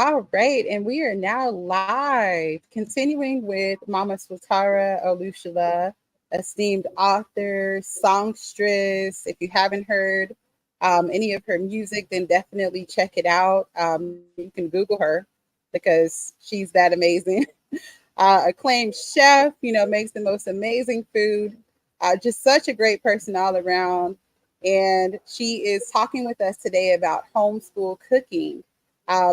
All right, and we are now live, continuing with Mama Swatara Olushala, esteemed author, songstress. If you haven't heard any of her music, then definitely check it out. You can Google her because she's that amazing. Acclaimed chef, makes the most amazing food. Just such a great person all around. And she is talking with us today about homeschool cooking,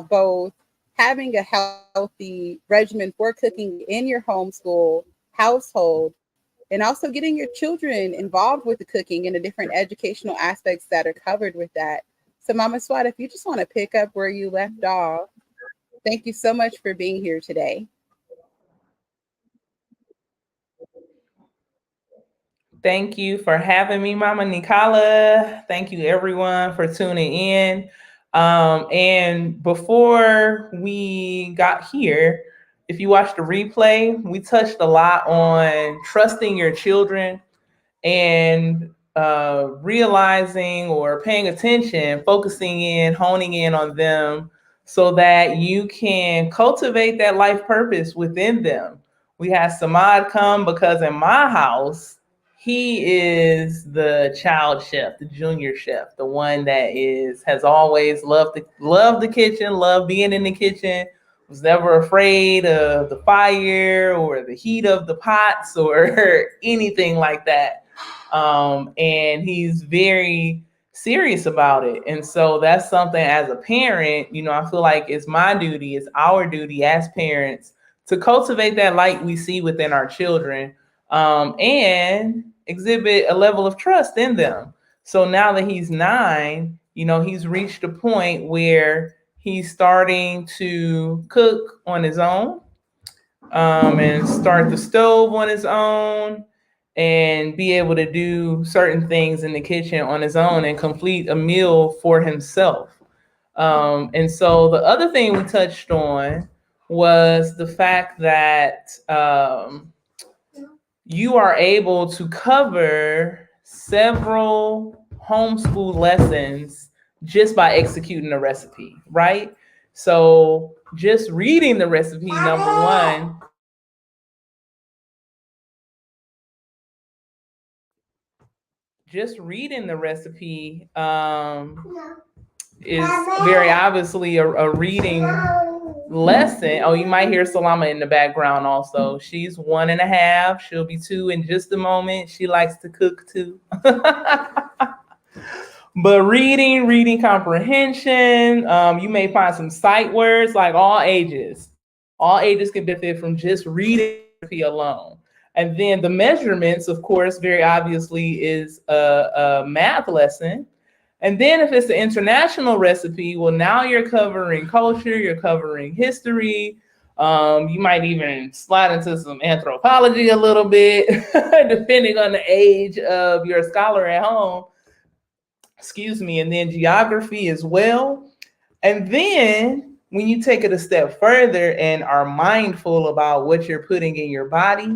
both having a healthy regimen for cooking in your homeschool household, and also getting your children involved with the cooking and the different educational aspects that are covered with that. So, Mama Swat, if you just want to pick up where you left off, thank you so much for being here today. Thank you for having me, Mama Nicola. Thank you, everyone, for tuning in. And before we got here, if you watched the replay, we touched a lot on trusting your children and realizing or paying attention, focusing in, honing in on them so that you can cultivate that life purpose within them. We had Samad come because in my house, he is the child chef, the junior chef, the one that has always loved the kitchen, loved being in the kitchen, was never afraid of the fire or the heat of the pots or anything like that. And he's very serious about it. And so that's something as a parent, I feel like it's my duty, it's our duty as parents to cultivate that light we see within our children, and exhibit a level of trust in them. So now that he's 9, he's reached a point where he's starting to cook on his own, and start the stove on his own and be able to do certain things in the kitchen on his own and complete a meal for himself. And so the other thing we touched on was the fact that you are able to cover several homeschool lessons just by executing the recipe, right? So just reading the recipe, number one, just reading the recipe is very obviously a reading lesson. Oh, you might hear Salama in the background also. She's 1.5. She'll be 2 in just a moment. She likes to cook too. But reading comprehension, you may find some sight words like all ages. All ages can benefit from just reading the recipe alone. And then the measurements, of course, very obviously is a math lesson. And then if it's an international recipe, well, now you're covering culture, you're covering history. You might even slide into some anthropology a little bit, depending on the age of your scholar at home. Excuse me. And then geography as well. And then when you take it a step further and are mindful about what you're putting in your body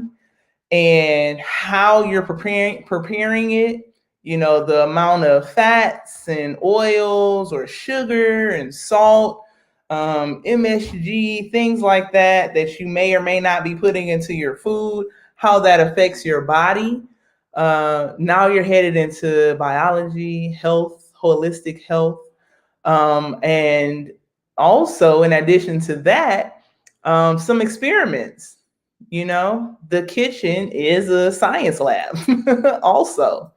and how you're preparing it, the amount of fats and oils or sugar and salt, MSG, things like that you may or may not be putting into your food, how that affects your body. Now you're headed into biology, health, holistic health. And also, in addition to that, some experiments. The kitchen is a science lab also.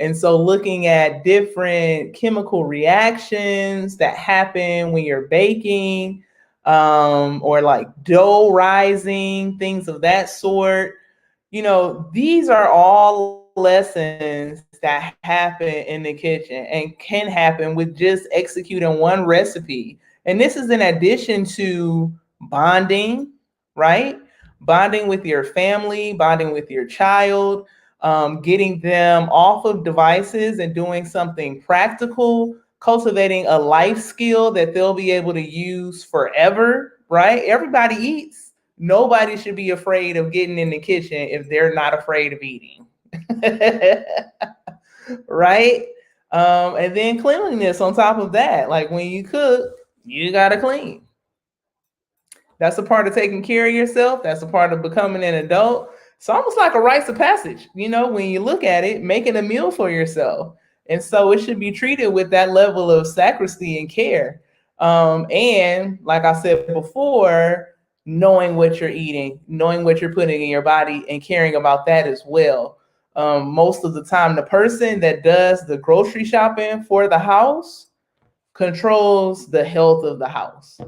And so looking at different chemical reactions that happen when you're baking, or like dough rising, things of that sort. These are all lessons that happen in the kitchen and can happen with just executing one recipe. And this is in addition to bonding, right? Bonding with your family, bonding with your child, getting them off of devices and doing something practical, cultivating a life skill that they'll be able to use forever, right? Everybody eats. Nobody should be afraid of getting in the kitchen if they're not afraid of eating. Right? And then cleanliness on top of that. Like when you cook, you got to clean. That's a part of taking care of yourself. That's a part of becoming an adult. It's almost like a rites of passage, when you look at it, making a meal for yourself. And so it should be treated with that level of sacristy and care. And like I said before, knowing what you're eating, knowing what you're putting in your body, and caring about that as well. Most of the time, the person that does the grocery shopping for the house controls the health of the house.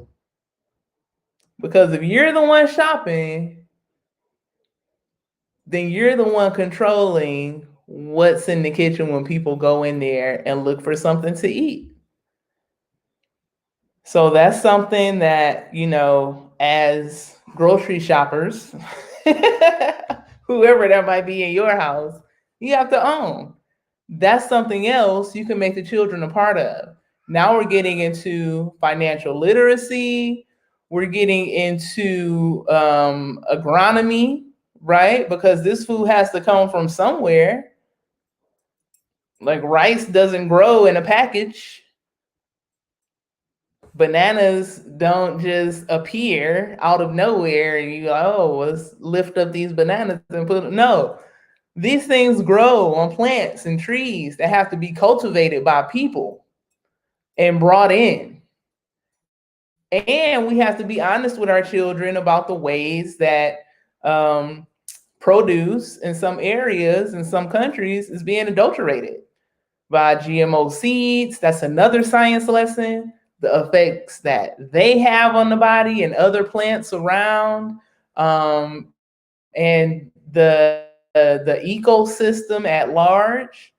Because if you're the one shopping, then you're the one controlling what's in the kitchen when people go in there and look for something to eat. So that's something that, as grocery shoppers, whoever that might be in your house, you have to own. That's something else you can make the children a part of. Now we're getting into financial literacy. We're getting into agronomy, right? Because this food has to come from somewhere. Like rice doesn't grow in a package. Bananas don't just appear out of nowhere and you go, oh, let's lift up these bananas and put them. No, these things grow on plants and trees that have to be cultivated by people and brought in. And we have to be honest with our children about the ways that produce in some areas, in some countries, is being adulterated by GMO seeds. That's another science lesson. The effects that they have on the body and other plants around, and the ecosystem at large.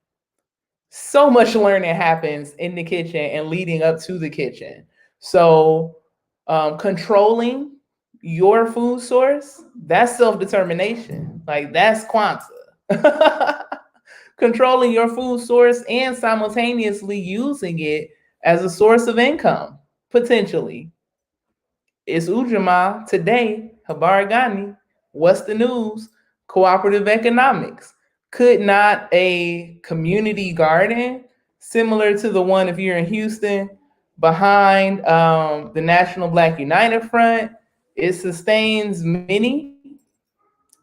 So much learning happens in the kitchen and leading up to the kitchen. So controlling your food source, that's self-determination. Like that's Kwanzaa. Controlling your food source and simultaneously using it as a source of income, potentially. It's Ujamaa today, Habari Gani. What's the news? Cooperative economics. Could not a community garden, similar to the one if you're in Houston, behind the National Black United Front, it sustains many,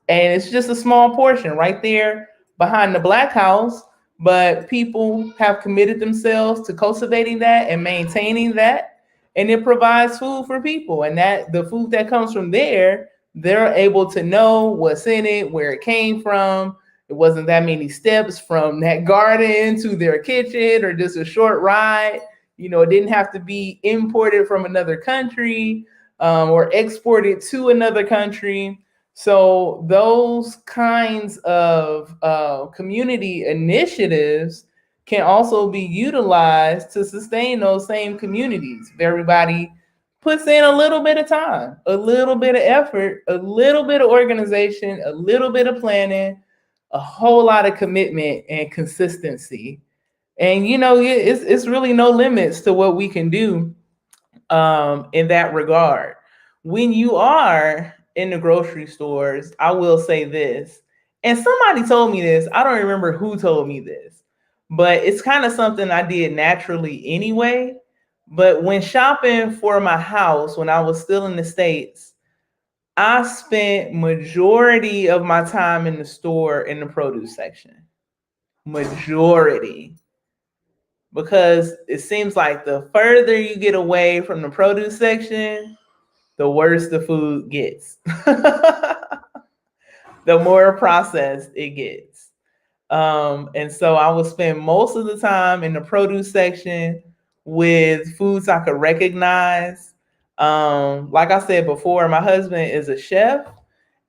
and it's just a small portion right there behind the Black House. But people have committed themselves to cultivating that and maintaining that, and it provides food for people. And that the food that comes from there, they're able to know what's in it, where it came from. It wasn't that many steps from that garden to their kitchen, or just a short ride. It didn't have to be imported from another country or exported to another country. So those kinds of community initiatives can also be utilized to sustain those same communities. If everybody puts in a little bit of time, a little bit of effort, a little bit of organization, a little bit of planning, a whole lot of commitment and consistency. And it's really no limits to what we can do in that regard. When you are in the grocery stores, I will say this, and somebody told me this, I don't remember who told me this, but it's kind of something I did naturally anyway. But when shopping for my house, when I was still in the States, I spent majority of my time in the store in the produce section. Majority. Because it seems like the further you get away from the produce section, the worse the food gets. The more processed it gets. And so I would spend most of the time in the produce section with foods I could recognize. Like I said before, my husband is a chef,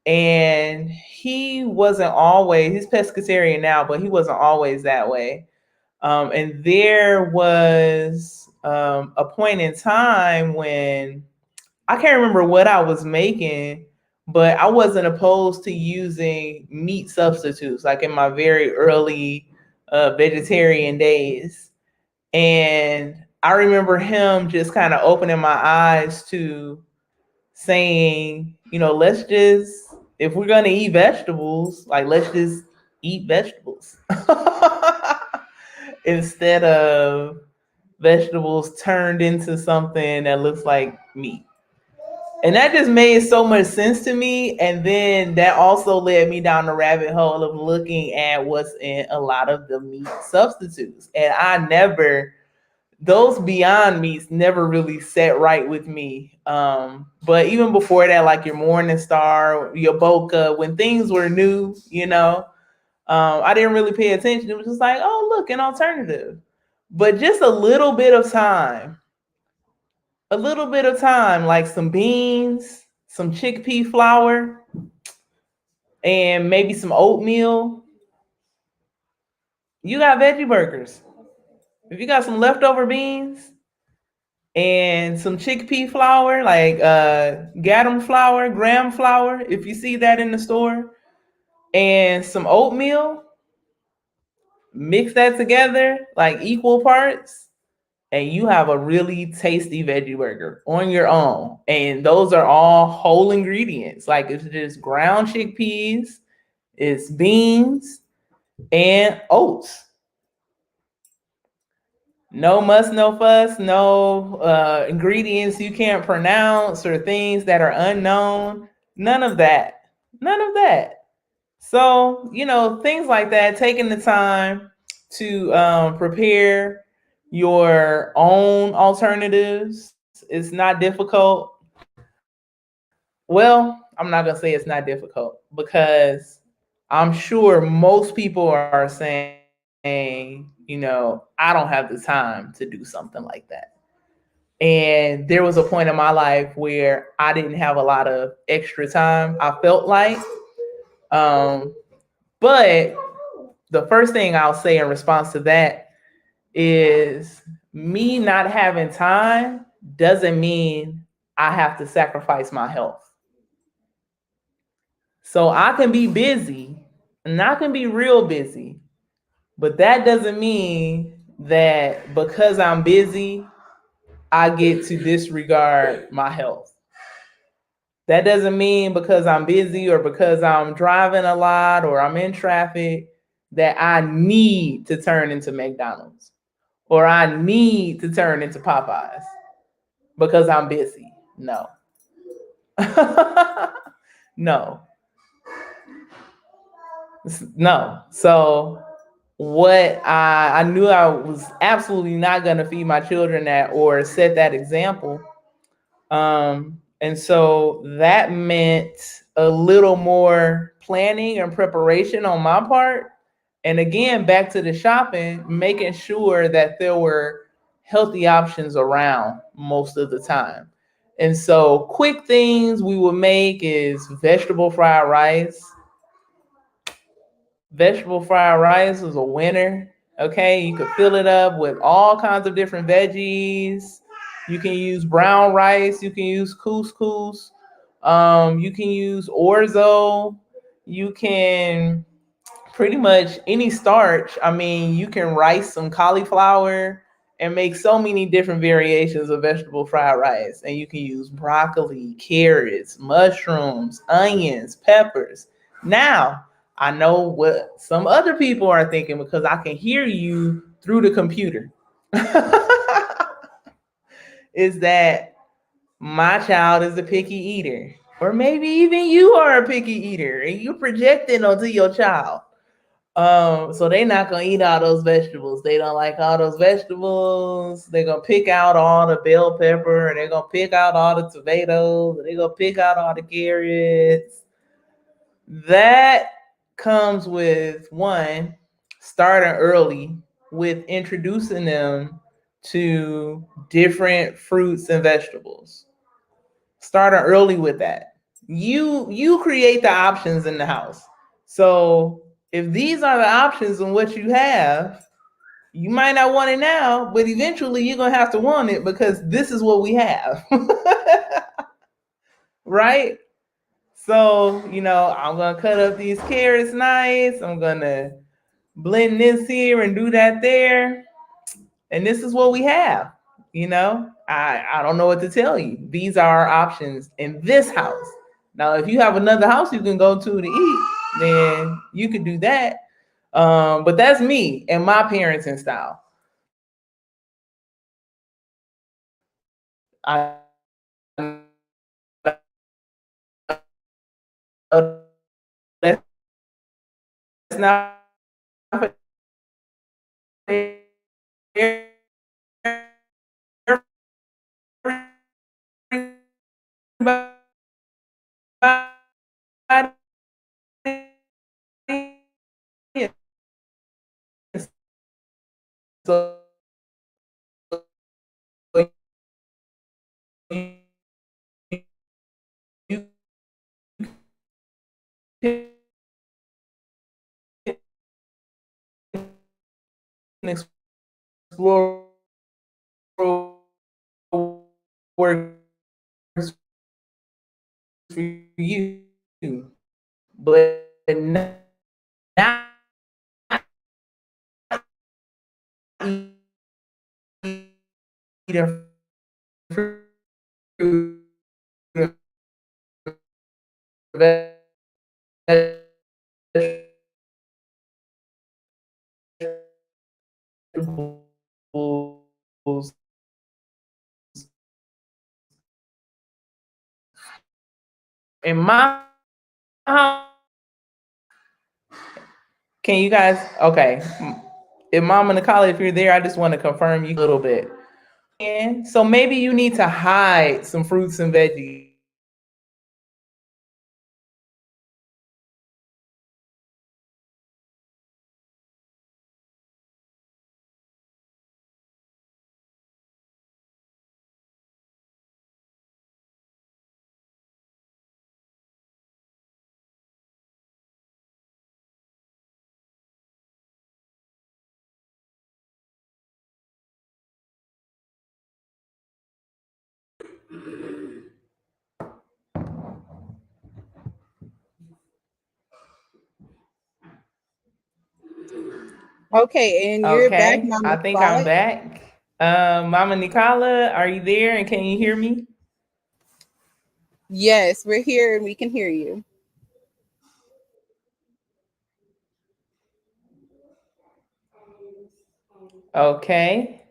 and he wasn't always, he's pescatarian now, but he wasn't always that way. And there was a point in time when I can't remember what I was making, but I wasn't opposed to using meat substitutes, like in my very early vegetarian days. And I remember him just kind of opening my eyes to saying, let's just, if we're going to eat vegetables, like let's just eat vegetables instead of vegetables turned into something that looks like meat. And that just made so much sense to me. And then that also led me down the rabbit hole of looking at what's in a lot of the meat substitutes. And those Beyond Meats never really set right with me. But even before that, like your Morning Star, your Boca, when things were new, I didn't really pay attention. It was just like, oh, look, an alternative. But just a little bit of time, like some beans, some chickpea flour, and maybe some oatmeal, you got veggie burgers. If you got some leftover beans and some chickpea flour, like gram flour, if you see that in the store, and some oatmeal, mix that together like equal parts, and you have a really tasty veggie burger on your own. And those are all whole ingredients. Like it's just ground chickpeas, it's beans and oats. No muss, no fuss, no ingredients you can't pronounce or things that are unknown. None of that. None of that. So, things like that, taking the time to prepare your own alternatives. It's not difficult. Well, I'm not going to say it's not difficult because I'm sure most people are saying, I don't have the time to do something like that. And there was a point in my life where I didn't have a lot of extra time, I felt like. Um, but the first thing I'll say in response to that is me not having time doesn't mean I have to sacrifice my health. So I can be busy and I can be real busy, but that doesn't mean that because I'm busy, I get to disregard my health. That doesn't mean because I'm busy or because I'm driving a lot or I'm in traffic that I need to turn into McDonald's or I need to turn into Popeyes because I'm busy. No. No. No. So what I knew I was absolutely not going to feed my children that or set that example. And so that meant a little more planning and preparation on my part. And again, back to the shopping, making sure that there were healthy options around most of the time. And so quick things we would make is vegetable fried rice. Vegetable fried rice is a winner. Okay, you could fill it up with all kinds of different veggies. You can use brown rice. You can use couscous. You can use orzo. You can pretty much any starch. I mean, you can rice some cauliflower and make so many different variations of vegetable fried rice. And you can use broccoli, carrots, mushrooms, onions, peppers. Now, I know what some other people are thinking because I can hear you through the computer. Is that my child is a picky eater? Or maybe even you are a picky eater and you projecting onto your child. So they're not gonna eat all those vegetables. They don't like all those vegetables. They're gonna pick out all the bell pepper, and they're gonna pick out all the tomatoes, and they're gonna pick out all the carrots. That comes with one, starting early with introducing them to different fruits and vegetables. Starting early with that. You create the options in the house. So if these are the options and what you have, you might not want it now, but eventually you're gonna have to want it because this is what we have. Right? So, I'm gonna cut up these carrots nice. I'm gonna blend this here and do that there. And this is what we have. I don't know what to tell you. These are our options in this house. Now, if you have another house you can go to eat, then you could do that. But that's me and my parenting style. I know not So you can explore works for you, but not eating fruit and vegetables. In my house, can you guys? Okay, if Mama Nicole, if you're there, I just want to confirm you a little bit. And so maybe you need to hide some fruits and veggies. Okay, and you're back, Okay, I Mama think I'm Spot. back. Mama Nicola, are you there and can you hear me? Yes, we're here and we can hear you. Okay.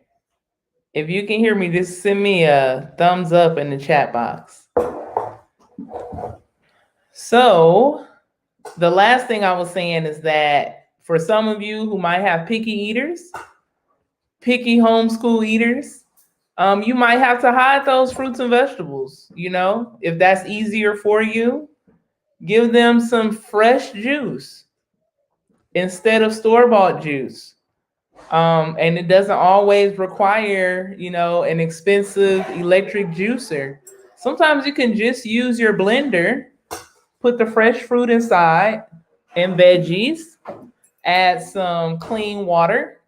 If you can hear me, just send me a thumbs up in the chat box. So, the last thing I was saying is that for some of you who might have picky eaters, picky homeschool eaters, you might have to hide those fruits and vegetables. You know, if that's easier for you, give them some fresh juice instead of store-bought juice. And it doesn't always require, you know, an expensive electric juicer. Sometimes you can just use your blender, put the fresh fruit inside and veggies, add some clean water,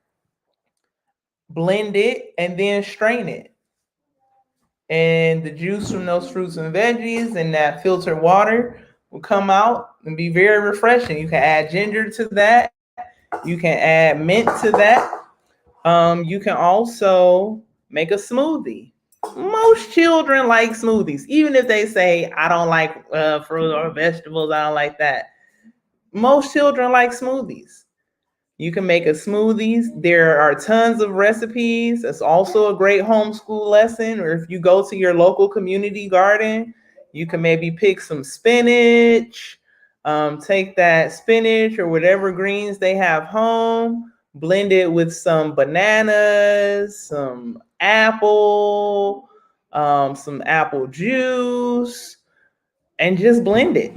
blend it, and then strain it. And the juice from those fruits and veggies and that filtered water will come out and be very refreshing. You can add ginger to that. You can add mint to that. You can also make a smoothie. Most children like smoothies, even if they say, I don't like fruit or vegetables, I don't like that. Most children like smoothies. You can make a smoothies. There are tons of recipes. It's also a great homeschool lesson. Or if you go to your local community garden, you can maybe pick some spinach, take that spinach or whatever greens they have home, blend it with some bananas, some apple juice, and just blend it.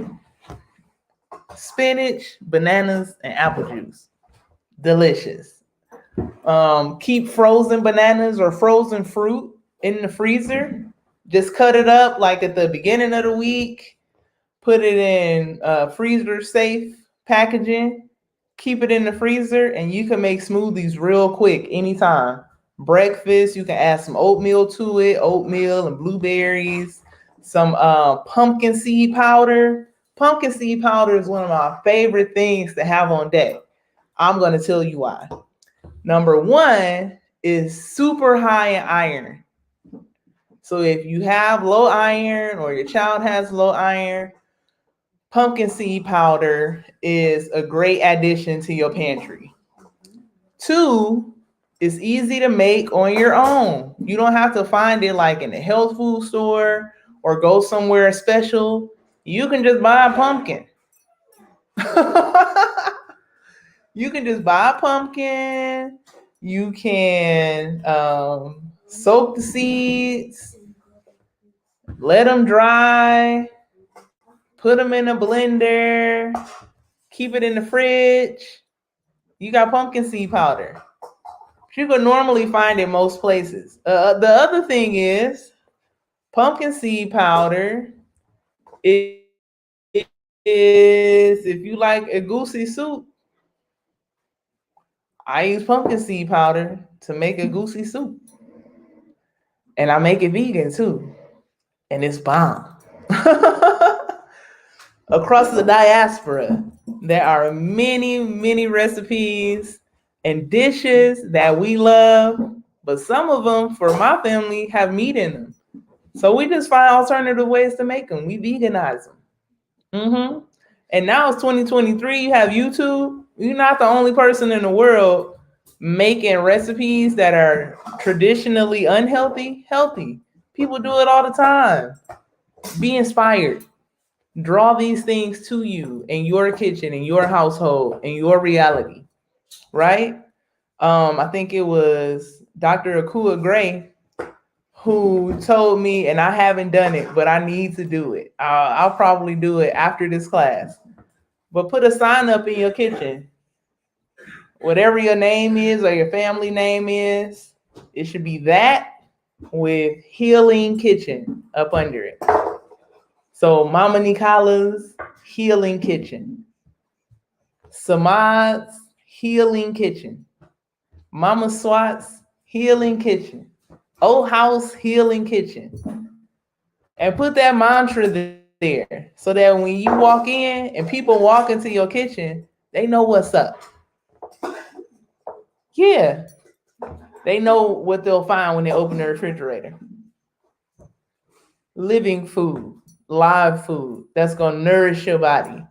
Spinach, bananas, and apple juice. Delicious. Keep frozen bananas or frozen fruit in the freezer. Just cut it up like at the beginning of the week. Put it in freezer safe packaging. Keep it in the freezer, and you can make smoothies real quick anytime. Breakfast, you can add some oatmeal to it, oatmeal and blueberries, some pumpkin seed powder. Pumpkin seed powder is one of my favorite things to have on deck. I'm going to tell you why. Number one is super high in iron. So if you have low iron or your child has low iron, pumpkin seed powder is a great addition to your pantry. Two, it's easy to make on your own. You don't have to find it like in a health food store or go somewhere special. You can just buy a pumpkin. You can just buy a pumpkin. You can soak the seeds, let them dry, put them in a blender, keep it in the fridge. You got pumpkin seed powder. You could normally find it most places. The other thing is pumpkin seed powder is, if you like a goosey soup, I use pumpkin seed powder to make a goosey soup. And I make it vegan too. And it's bomb. Across the diaspora, there are many, many recipes and dishes that we love, but some of them, for my family, have meat in them. So we just find alternative ways to make them. We veganize them. And now it's 2023. You have YouTube. You're not the only person in the world making recipes that are traditionally unhealthy, healthy. People do it all the time. Be inspired. Draw these things to you in your kitchen, in your household, in your reality, right? I think it was Dr. Akua Gray who told me, and I haven't done it, but I need to do it. I'll probably do it after this class. But put a sign up in your kitchen. Whatever your name is or your family name is, it should be that with Healing Kitchen up under it. So Mama Nicola's Healing Kitchen. Samad's Healing Kitchen. Mama Swat's Healing Kitchen. Old House Healing Kitchen. And put that mantra there so that when you walk in and people walk into your kitchen, they know what's up. Yeah, they know what they'll find when they open the refrigerator. Living food, live food that's gonna nourish your body.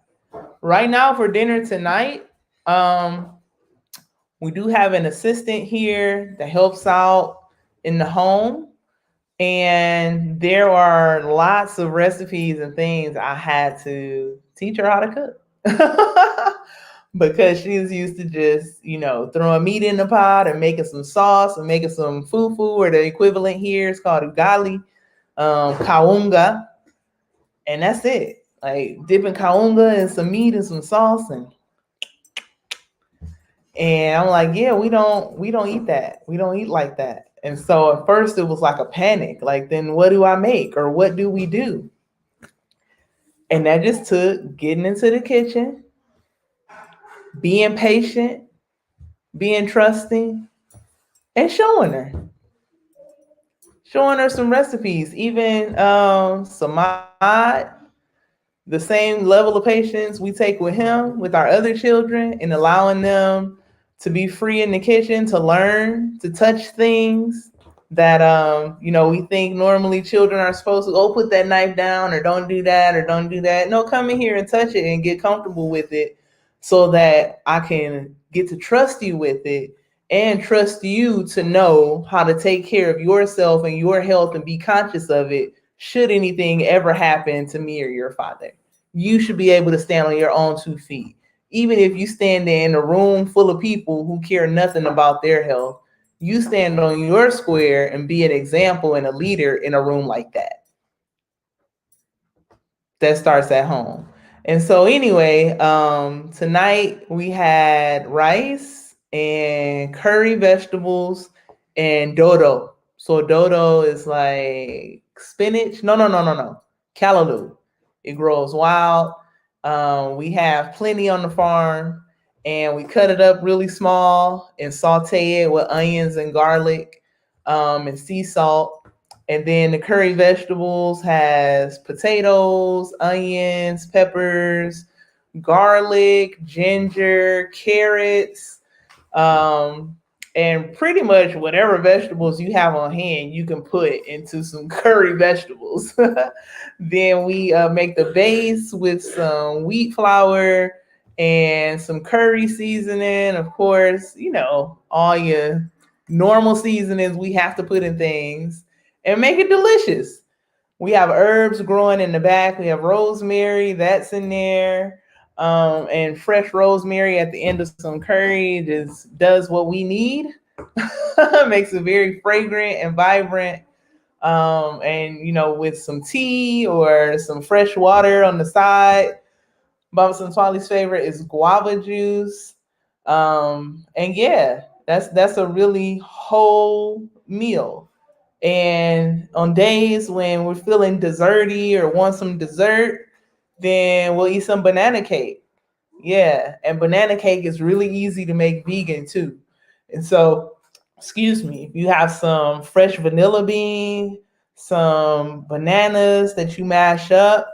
Right now for dinner tonight, we do have an assistant here that helps out in the home. And there are lots of recipes and things I had to teach her how to cook. Because she's used to just, throwing meat in the pot and making some sauce and making some fufu, or the equivalent here is called ugali, kaunga, and that's it. Like dipping kaunga in some meat and some sauce, and I'm like, yeah, we don't eat that. We don't eat like that. And so at first it was like a panic. Like, then what do I make, or what do we do? And that just took getting into the kitchen, being patient, being trusting, and showing her some recipes. Even Samad, the same level of patience we take with him, with our other children, and allowing them to be free in the kitchen, to learn, to touch things that we think normally children are supposed to, put that knife down, or don't do that, or don't do that. No, come in here and touch it and get comfortable with it so that I can get to trust you with it and trust you to know how to take care of yourself and your health and be conscious of it should anything ever happen to me or your father. You should be able to stand on your own 2 feet. Even if you stand in a room full of people who care nothing about their health, you stand on your square and be an example and a leader in a room like that. That starts at home. And so anyway, tonight we had rice and curry vegetables and dodo. So dodo is like spinach. No. Callaloo. It grows wild. We have plenty on the farm, and we cut it up really small and saute it with onions and garlic, and sea salt. And then the curry vegetables has potatoes, onions, peppers, garlic, ginger, carrots, and pretty much whatever vegetables you have on hand, you can put into some curry vegetables. Then we make the base with some wheat flour and some curry seasoning. Of course, all your normal seasonings we have to put in things and make it delicious. We have herbs growing in the back. We have rosemary, that's in there. And fresh rosemary at the end of some curry just does what we need. Makes it very fragrant and vibrant. And with some tea or some fresh water on the side. Baba Santwali's favorite is guava juice. And yeah, that's a really whole meal. And on days when we're feeling desserty or want some dessert, then we'll eat some banana cake. Yeah, and banana cake is really easy to make vegan too. And so, excuse me, if you have some fresh vanilla bean, some bananas that you mash up,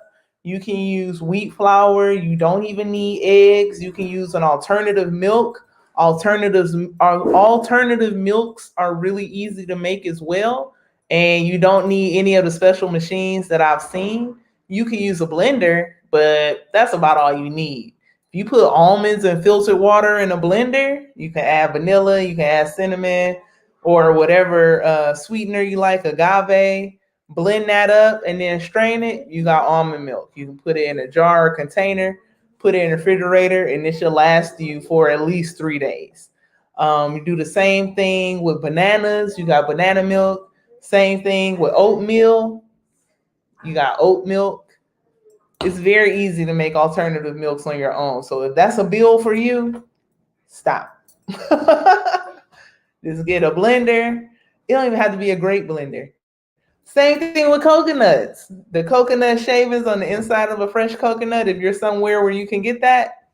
you can use wheat flour. You don't even need eggs. You can use an alternative milk. Alternative milks are really easy to make as well, and you don't need any of the special machines that I've seen. You can use a blender, but that's about all you need. If you put almonds and filtered water in a blender, you can add vanilla, you can add cinnamon, or whatever sweetener you like, agave. Blend that up and then strain it. You got almond milk. You can put it in a jar or container, put it in the refrigerator, and it should last you for at least 3 days. You do the same thing with bananas. You got banana milk. Same thing with oatmeal. You got oat milk. It's very easy to make alternative milks on your own. So if that's a bill for you, stop. Just get a blender. It don't even have to be a great blender. Same thing with coconuts. The coconut shavings on the inside of a fresh coconut, if you're somewhere where you can get that,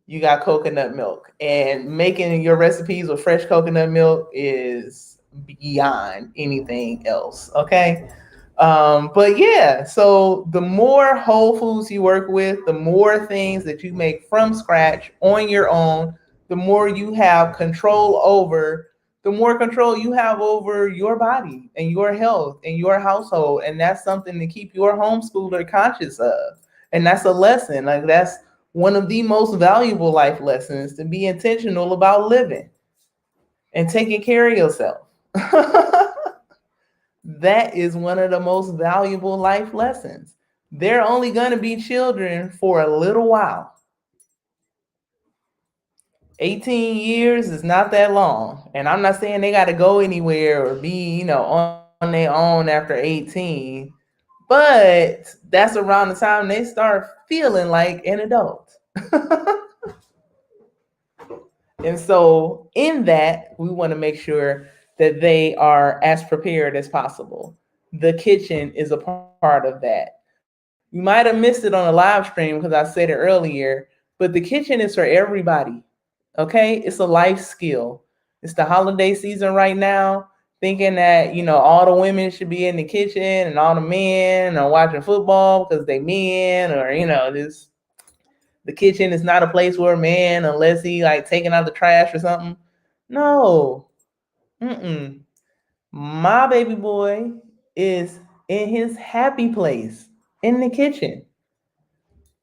you got coconut milk. And making your recipes with fresh coconut milk is beyond anything else. Okay. But yeah, so the more whole foods you work with, the more things that you make from scratch on your own, the more you have control over, the more control you have over your body and your health and your household. And that's something to keep your homeschooler conscious of. And that's a lesson. Like that's one of the most valuable life lessons, to be intentional about living and taking care of yourself. That is one of the most valuable life lessons. They're only going to be children for a little while. 18 years is not that long. And I'm not saying they got to go anywhere or be, on their own after 18. But that's around the time they start feeling like an adult. And so, in that, we want to make sure that they are as prepared as possible. The kitchen is a part of that. You might have missed it on the live stream because I said it earlier, but the kitchen is for everybody. Okay? It's a life skill. It's the holiday season right now, thinking that, all the women should be in the kitchen and all the men are watching football because they men, or, this the kitchen is not a place where a man, unless he like taking out the trash or something. No. Mm-mm. My baby boy is in his happy place in the kitchen.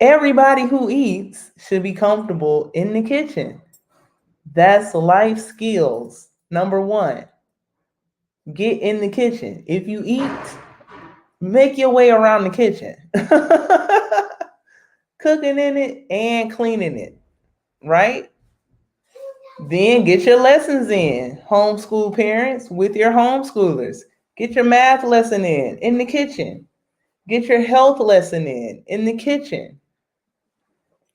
Everybody who eats should be comfortable in the kitchen. That's life skills. Number one, get in the kitchen. If you eat, make your way around the kitchen. Cooking in it and cleaning it, right? Then get your lessons in, homeschool parents, with your homeschoolers. Get your math lesson in the kitchen. Get your health lesson in the kitchen.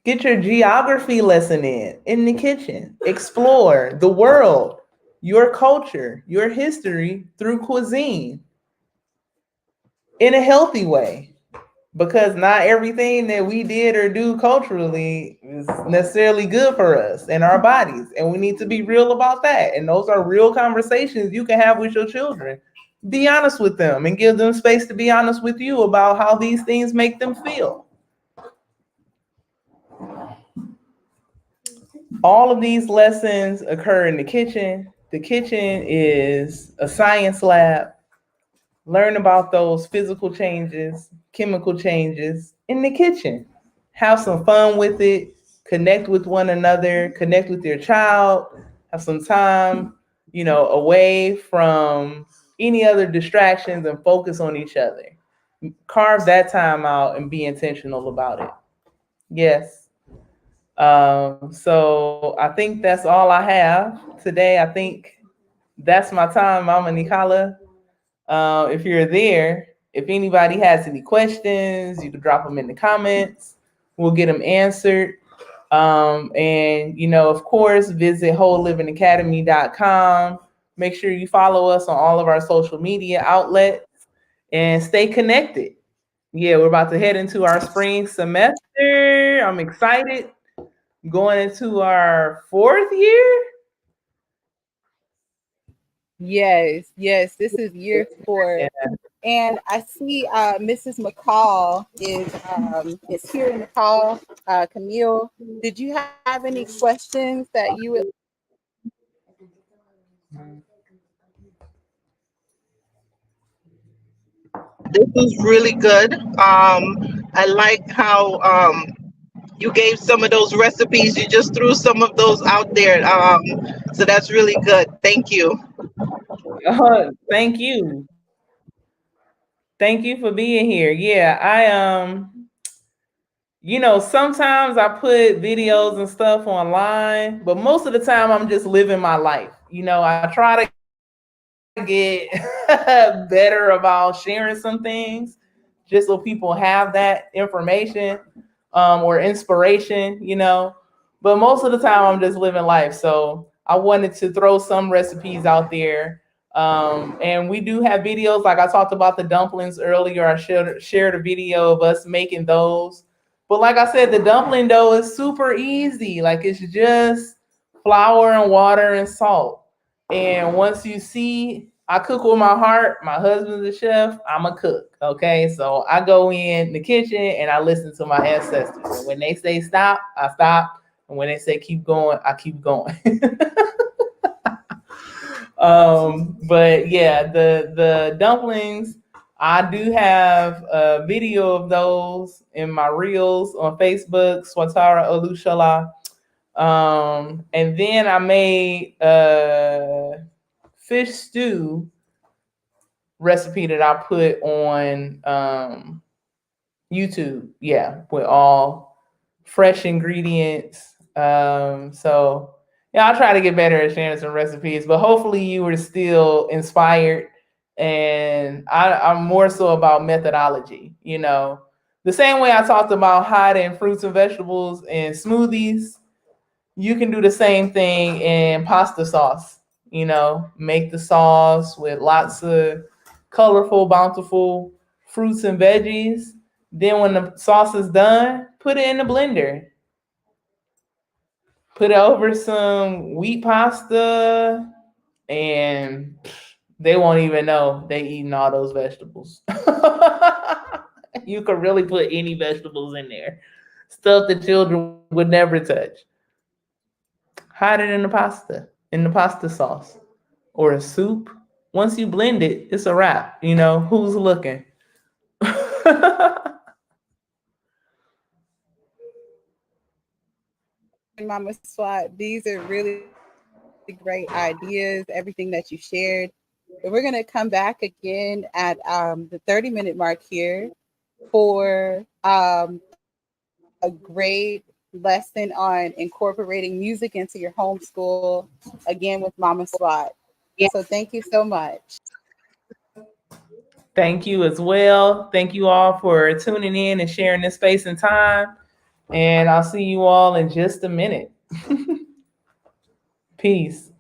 Get your geography lesson in the kitchen. Explore the world, your culture, your history through cuisine in a healthy way. Because not everything that we did or do culturally is necessarily good for us and our bodies. And we need to be real about that. And those are real conversations you can have with your children. Be honest with them and give them space to be honest with you about how these things make them feel. All of these lessons occur in the kitchen. The kitchen is a science lab. Learn about those physical changes, chemical changes in the kitchen. Have some fun with it. Connect with one another. Connect with your child. Have some time, away from any other distractions and focus on each other. Carve that time out and be intentional about it. Yes. So I think that's all I have today. I think that's my time, Mama Nicola. If you're there, if anybody has any questions, you can drop them in the comments. We'll get them answered. And, of course, visit wholelivingacademy.com. Make sure you follow us on all of our social media outlets and stay connected. Yeah, we're about to head into our spring semester. I'm excited. Going into our fourth year. Yes, this is year 4. And I see Mrs. McCall is here in the call. Camille, did you have any questions that you would? This was really good. I like how you gave some of those recipes. You just threw some of those out there. So that's really good. Thank you. Thank you. Thank you for being here. Yeah, sometimes I put videos and stuff online, but most of the time I'm just living my life. I try to get better about sharing some things just so people have that information or inspiration. But most of the time I'm just living life. So I wanted to throw some recipes out there. And we do have videos, like I talked about the dumplings earlier. I shared a video of us making those. But like I said, the dumpling dough is super easy. Like it's just flour and water and salt. And once you see, I cook with my heart. My husband's a chef. I'm a cook. Okay. So I go in the kitchen and I listen to my ancestors. And when they say stop, I stop. And when they say keep going, I keep going. But yeah, the dumplings, I do have a video of those in my reels on Facebook, Swatara Olushala. And then I made fish stew recipe that I put on YouTube. Yeah, with all fresh ingredients. So yeah, I'll try to get better at sharing some recipes, but hopefully you were still inspired. And I'm more so about methodology, the same way I talked about hiding fruits and vegetables in smoothies. You can do the same thing in pasta sauce. Make the sauce with lots of colorful, bountiful fruits and veggies. Then when the sauce is done, put it in the blender. Put it over some wheat pasta, and they won't even know they eating all those vegetables. You could really put any vegetables in there. Stuff the children would never touch. Hide it in the pasta sauce or a soup. Once you blend it, it's a wrap. Who's looking? Mama Swat, these are really great ideas, everything that you shared. But we're going to come back again at the 30-minute mark here for a great lesson on incorporating music into your homeschool, again with Mama Swat. So thank you so much. Thank you as well. Thank you all for tuning in and sharing this space and time. And I'll see you all in just a minute. Peace.